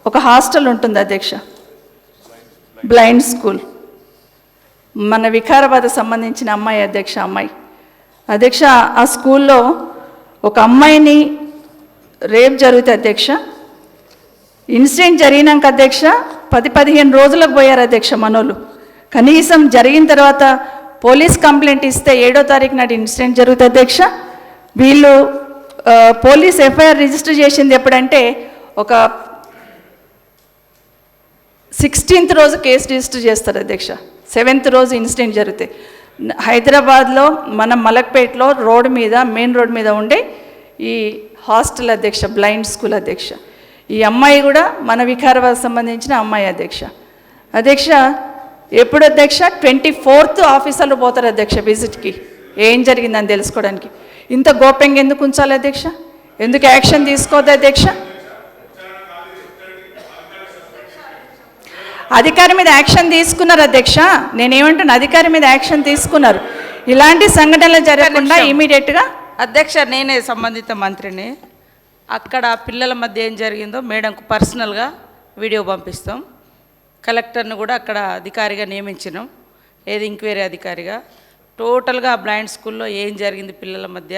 ఒక హాస్టల్ ఉంటుంది అధ్యక్ష, బ్లైండ్ స్కూల్. మన వికారాబాద్ సంబంధించిన అమ్మాయి అధ్యక్ష ఆ స్కూల్లో ఒక అమ్మాయిని రేప్ జరిగితే అధ్యక్ష, ఇన్సిడెంట్ జరిగినాక అధ్యక్ష 10-15 రోజులకు పోయారు అధ్యక్ష మనోళ్ళు. కనీసం జరిగిన తర్వాత పోలీస్ కంప్లైంట్ ఇస్తే 7వ తారీఖు నాటి ఇన్సిడెంట్ జరుగుతుంది అధ్యక్ష. వీళ్ళు పోలీస్ ఎఫ్ఐఆర్ రిజిస్టర్ చేసింది ఎప్పుడంటే ఒక 16th రోజు కేసు రిజిస్టర్ చేస్తారు అధ్యక్ష. 7th రోజు ఇన్సిడెంట్ జరిగితే హైదరాబాద్లో మన మలక్పేటలో రోడ్డు మీద, మెయిన్ రోడ్ మీద ఉండే ఈ హాస్టల్ అధ్యక్ష, బ్లైండ్ స్కూల్ అధ్యక్ష. ఈ అమ్మాయి కూడా మన వికారాబాద్ సంబంధించిన అమ్మాయి అధ్యక్ష. ఎప్పుడు అధ్యక్ష 24th ఆఫీసర్లు పోతారు అధ్యక్ష విజిట్కి, ఏం జరిగిందని తెలుసుకోవడానికి. ఇంత గోప్యంగా ఎందుకు ఉంచాలి అధ్యక్ష? ఎందుకు యాక్షన్ తీసుకోవద్దు అధ్యక్ష? అధికారి మీద యాక్షన్ తీసుకున్నారు అధ్యక్ష. నేనేమంటున్నా, అధికారి మీద యాక్షన్ తీసుకున్నారు. ఇలాంటి సంఘటనలు జరగకుండా ఇమీడియట్గా. అధ్యక్ష, నేనే సంబంధిత మంత్రిని. అక్కడ పిల్లల మధ్య ఏం జరిగిందో మేడంకు పర్సనల్గా వీడియో పంపిస్తాం. కలెక్టర్ను కూడా అక్కడ అధికారిగా నియమించినాం, ఏది ఎంక్వైరీ అధికారిగా. టోటల్గా బ్లైండ్ స్కూల్లో ఏం జరిగింది, పిల్లల మధ్య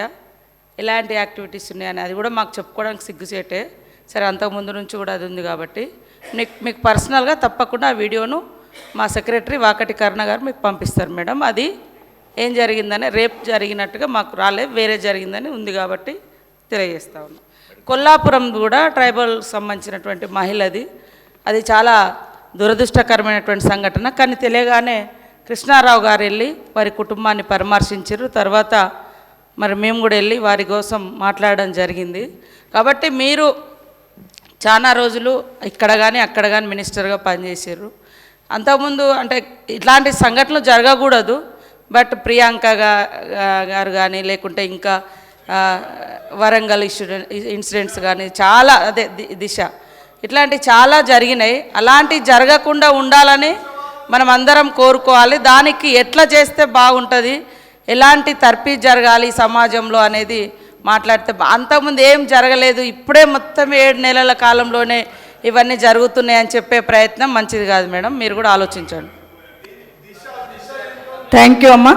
ఎలాంటి యాక్టివిటీస్ ఉన్నాయని అది కూడా మాకు చెప్పుకోవడానికి సిగ్గుచేటే. సరే, అంతకుముందు నుంచి కూడా అది ఉంది కాబట్టి మీకు పర్సనల్గా తప్పకుండా ఆ వీడియోను మా సెక్రటరీ వాకటి కరుణ గారు మీకు పంపిస్తారు మేడం. అది ఏం జరిగిందని, రేప్ జరిగినట్టుగా మాకు రాలేదు, వేరే జరిగిందని ఉంది కాబట్టి తెలియజేస్తా ఉన్నాం. కొల్లాపురం కూడా ట్రైబల్ సంబంధించినటువంటి మహిళది, అది చాలా దురదృష్టకరమైనటువంటి సంఘటన. కానీ తెలియగానే కృష్ణారావు గారు వెళ్ళి వారి కుటుంబాన్ని పరామర్శించారు. తర్వాత మరి మేము కూడా వెళ్ళి వారి కోసం మాట్లాడడం జరిగింది. కాబట్టి మీరు చాలా రోజులు ఇక్కడ కానీ అక్కడ కానీ మినిస్టర్గా పనిచేసారు. అంతకుముందు అంటే ఇట్లాంటి సంఘటనలు జరగకూడదు, బట్ ప్రియాంక గారు కానీ లేకుంటే ఇంకా వరంగల్ ఇన్సిడెంట్స్ కానీ చాలా, అదే దిశ, ఇట్లాంటివి చాలా జరిగినాయి. అలాంటివి జరగకుండా ఉండాలని మనం అందరం కోరుకోవాలి. దానికి ఎట్లా చేస్తే బాగుంటుంది, ఎలాంటి తర్ఫీ జరగాలి సమాజంలో అనేది మాట్లాడితే, అంతకుముందు ఏం జరగలేదు, ఇప్పుడే మొత్తం 7 నెలల కాలంలోనే ఇవన్నీ జరుగుతున్నాయని చెప్పే ప్రయత్నం మంచిది కాదు మేడం. మీరు కూడా ఆలోచించండి. థ్యాంక్ యూ అమ్మా,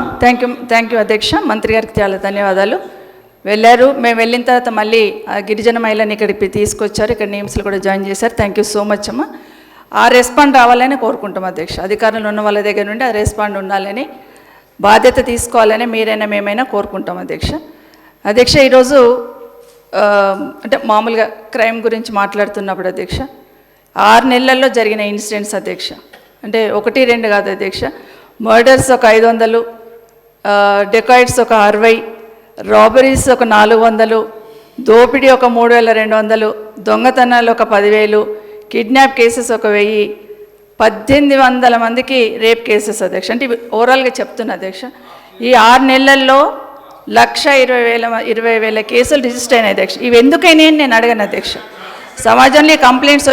థ్యాంక్ యూ అధ్యక్ష. మంత్రి గారికి చాలా ధన్యవాదాలు. వెళ్ళారు, మేము వెళ్ళిన తర్వాత మళ్ళీ ఆ గిరిజన మహిళని ఇక్కడికి తీసుకొచ్చారు, ఇక్కడ నేమ్స్లు కూడా జాయిన్ చేశారు. థ్యాంక్ యూ సో మచ్ అమ్మా. ఆ రెస్పాండ్ రావాలని కోరుకుంటాం అధ్యక్ష. అధికారులు ఉన్న వాళ్ళ దగ్గర నుండి ఆ రెస్పాండ్ ఉండాలని, బాధ్యత తీసుకోవాలని మీరైనా మేమైనా కోరుకుంటాం అధ్యక్ష. ఈరోజు అంటే మామూలుగా క్రైమ్ గురించి మాట్లాడుతున్నప్పుడు అధ్యక్ష, 6 నెలల్లో జరిగిన ఇన్సిడెంట్స్ అధ్యక్ష, అంటే 1-2 కాదు అధ్యక్ష. మర్డర్స్ ఒక 500, డెకాయిడ్స్ ఒక 60, రాబరీస్ ఒక 400, దోపిడీ ఒక 3200, దొంగతనాలు ఒక 10,000, కిడ్నాప్ కేసెస్ ఒక 1000, 1800 మందికి రేప్ కేసెస్ అధ్యక్ష. అంటే ఓవరాల్గా చెప్తున్నా అధ్యక్ష. ఈ 6 నెలల్లో 1,20,000 కేసులు రిజిస్టర్ అయినాయి అధ్యక్ష. ఇవి ఎందుకైనా నేను అడగను అధ్యక్ష. సమాజంలో కంప్లైంట్స్